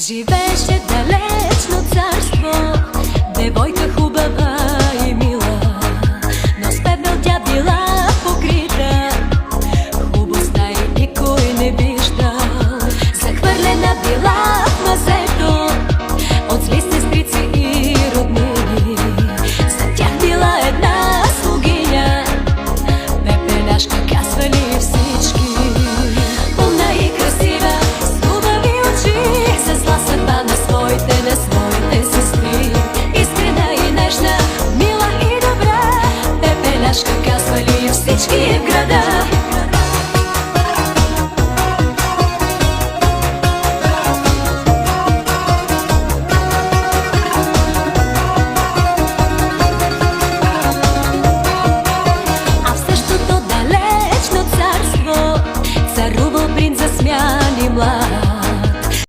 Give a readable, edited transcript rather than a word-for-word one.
Живееше в далечно царство девойка хубава и мила, но с пепел тя била покрита. Хубостта й никой не виждал, захвърлена била